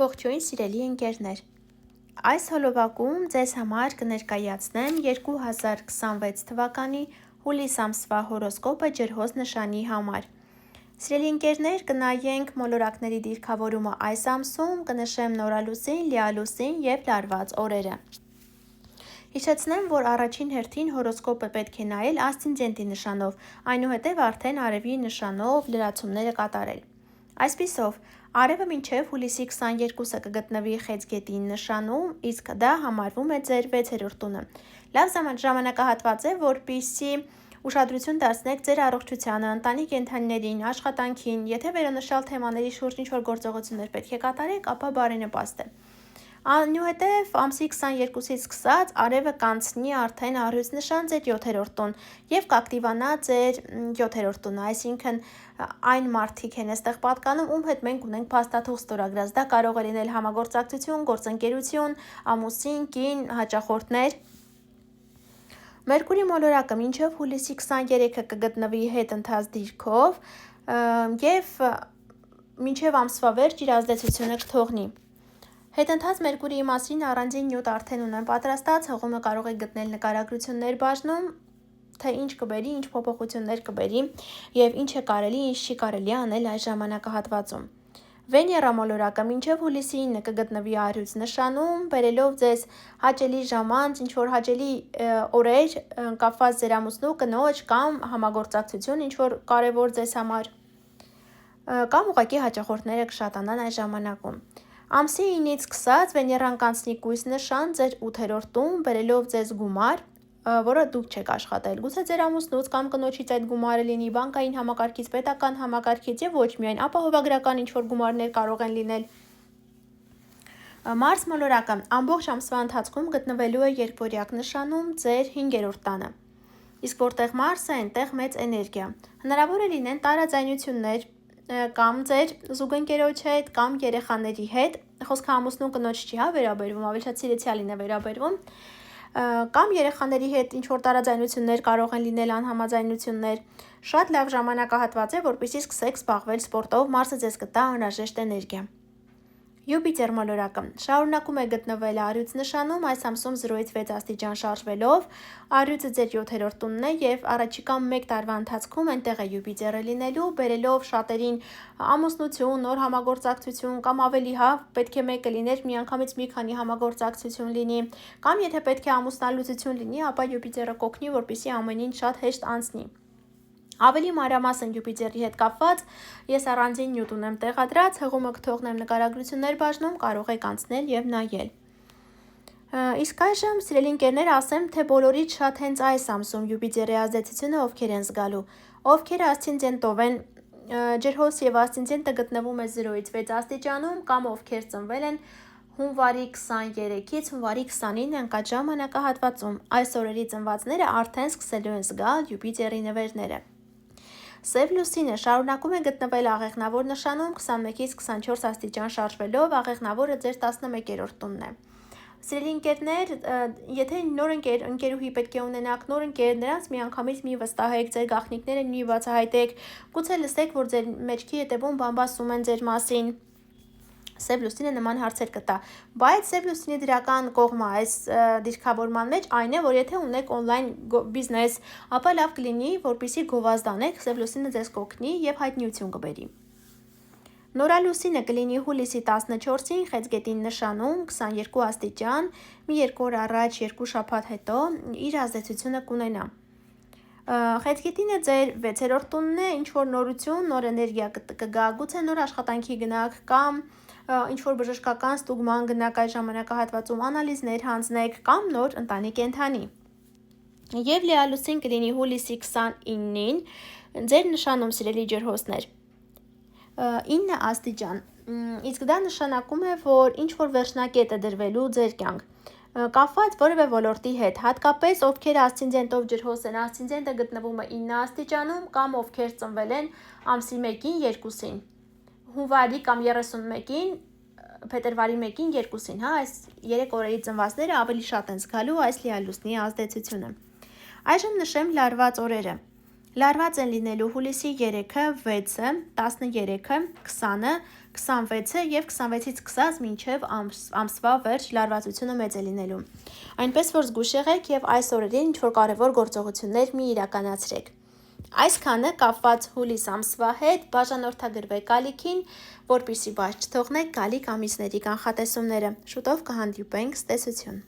Ողջույն սիրելի ընկերներ, այս հոլովակում ձեզ համար կներկայացնեմ 2026 թվականի հուլիս ամսվա հորոսկոպը ջրհոս նշանի համար։ Սիրելի ընկերներ, կնայենք մոլորակների դիրքավորումը այս ամսում, կնշեմ նորալուսին, լիալուսին և լարված օրերը։ Հիշեցնեմ, որ առաջին հերթին հորոսկոպը պետք է նայել ասցենդենտի նշանով, այնուհետև արդեն արևի նշանով լրացումները կատարել։ Այսպիսով, արևը մինչև հուլիսի 22-ը կգտնվի Խեցգետի նշանում, իսկ դա համարվում է ձեր 6-րդ տունը։ Լավ ժամանակահատված է, որպեսզի ուշադրություն դարձնեք ձեր առողջությանը, ընտանի կենդանիներին, աշխատանքին, եթե վերոնշյալ թեմաների շուրջ ինչ-որ գործողություններ պետք է կատարեք, ապա բարենպաստ է։ Այնուհետև ամսի 22-ից սկսած արևը կանցնի արդեն առյուծ նշան ձեր 7-րդ տուն և կակտիվանա ձեր 7-րդ տունը, այսինքն այն մարդիկ են այստեղ պատկանում, ում հետ մենք ունենք փաստաթուղթ ստորագրած, դա կարող է լինել համագործակցություն, գործընկերություն, ամուսին, կին, հաճախորդներ։ Մերկուրի մոլորակը մինչև հուլիսի 23-ը կգտնվի հետընթաց դիրքով և մինչև ամսվա վերջ իր ազդեցությունը կթողնի։ Հետընթաց Մերկուրիի մասին առանձին նյութ արդեն ունեմ պատրաստած, հղումը կարող եք գտնել նկարագրություններ բաժնում, թե ինչ կբերի, ինչ փոփոխություններ կբերի և ինչ է կարելի, ինչ չի կարելի անել այս ժամանակահատվածում։ Վեներա մոլորակը մինչև հուլիսի 9-ը կգտնվի առյուծ նշանում, բերելով ձեզ հաճելի ժամանց, ինչ-որ հաճելի օրեր, կապված ձեր ամուսնու, կնոջ կամ համագործակցություն, ինչ-որ կարևոր ձեզ համար, կամ ուղղակի հաճախորդները կշատանան այս ժամանակում։ Ամսի 9-ից սկսած Վեներան կանցնի կույս նշան ձեր 8-րդ տուն, բերելով ձեզ գումար, որը դուք չեք աշխատել։ Գուցե ձեր ամուսնուց կամ կնոջից այդ գումարը լինի բանկային համակարգից, պետական համակարգից և ոչ միայն, ապահովագրական ինչ-որ գումարներ կարող են լինել։ Մարս մոլորակը ամբողջ ամսվա ընթացքում գտնվելու է երկվորյակ նշանում ձեր 5-րդ տանը։ Իսկ որտեղ Մարսը, այնտեղ մեծ էներգիա։ Հնարավոր է լինեն տարաձայնություններ կամ ձեր զուգընկերոջ հետ, կամ երեխաների հետ, խոսքը ամուսնու կնոջ չի վերաբերվում, ավելի շատ սիրեցյալին է վերաբերվում, կամ երեխաների հետ ինչ-որ տարաձայնություններ կարող են լինել, անհամաձայնություններ։ Շատ լավ ժամանակահատված է, որպեսզի սկսեք զբաղվել սպորտով, Մարսը ձեզ կտա անհրաժեշտ էներգիա։ Յուպիտեր մոլորակը շարունակում է գտնվել առյուծ նշանում, այս ամսում 0-ից 6 աստիճան շարժվելով, առյուծը ձեր 7-րդ տունն է և առաջիկա 1 տարվա ընթացքում այնտեղ է Յուպիտերը լինելու, բերելով շատերին ամուսնություն, նոր համագործակցություն կամ ավելի պետք է մեկը լիներ, միանգամից մի քանի համագործակցություն լինի, կամ եթե պետք է ամուսնալուծություն լինի, ապա Յուպիտերը կօգնի, որպեսզի ամեն ինչ շատ հեշտ անցնի։ Ավելի մանրամասն Յուպիտերի հետ կապված ես առանձին նյութ ունեմ տեղադրած, հղումը կթողնեմ նկարագրություններ բաժնում, կարող եք անցնել և նայել։ Իսկ այժմ, սիրելի ընկերներ, ասեմ, թե բոլորից շատ հենց այս ամսում Յուպիտերի ազդեցությունը ովքեր են զգալու, ովքեր ասցենդենտով են, ջրհոս և ասցենդենտը գտնվում է 0-ից 6 աստիճանում, կամ ովքեր ծնվել են հունվարի 23-ից հունվարի 29 ընկած ժամանակահատվածում, այս օրերի ծնվածները արդեն սկսելու են զգալ Յուպիտերի նվերները։ Սև լուսինը շարունակում է գտնվել աղեղնավոր նշանում 21-ից 24 աստիճան շարժվելով, աղեղնավորը ձեր 11-րդ տունն է։ Սիրելի ընկերներ, եթե նոր ընկերուհի պետք է ունենաք, նոր ընկեր, նրանց միանգամից մի վստահեք, ձեր գաղտնիքները մի բացահայտեք, գուցե լսեք, որ ձեր մեջքի հետևում բամբասում են ձեր մասին, Սև լուսինը նման հարցեր կտա, բայց Սև լուսինի դրական կողմը այս դիրքավորման մեջ այն է, որ եթե ունեք օնլայն բիզնես, ապա լավ կլինի, որպեսզի գովազդանեք, Սև լուսինը ձեզ կօգնի և հայտնիություն կբերի։ Նորալուսինը կլինի հուլիսի 14-ին Խեցգետին նշանում 22 աստիճան, մի 2 օր առաջ, 2 շաբաթ հետո իր ազդեցությունը կունենա։ Խեցգետինը ձեր 6-րդ տունն է, ինչ-որ նորություն, նոր էներգիա կգա, գուցե նոր աշխատանքի գնաք կամ ինչ-որ բժշկական ստուգման գնաք այս ժամանակահատվածում, անալիզներ հանձնեք կամ նոր ընտանի կենդանի։ Եվ լիալուսին կլինի հուլիսի 29-ին ձեր նշանում, սիրելի ջրհոսներ, 9 աստիճան, իսկ դա նշանակում է, որ ինչ-որ վերջնակետ է դրվելու ձեր կյանք, կապված որևէ ոլորտի հետ, հատկապես ովքեր ասցենդենտով ջրհոս են, ասցենդենտը գտնվում է 9 աստիճանում, կամ ովքեր ծնվել են ամսի 1-ին, 2-ին, հունվարի կամ 31-ին, փետրվարի 1-ին, 2-ին, այս 3 օրերի ծնվածները ավելի շատ են զգալու այս լիալուսնի ազդեցությունը։ Այժմ նշեմ լարված օրերը։ Լարված են լինելու հուլիսի 3-ը, 6-ը, 13-ը, 20-ը, 26-ը և 26-ից սկսած մինչև ամսվա վերջ լարվածությունը մեծ է լինելու։ Այնպես որ զգույշ եղեք և այս օրերին ինչ-որ կարևոր գործողություններ մի իրականացրեք։ Այսքանը կապված հուլիս ամսվա հետ բաժանորդագրվեք ալիքին, որպեսզի բաց չթողնեք գալիք ամիսների կանխատեսումները։ Շուտով կհանդիպենք, ցտեսություն։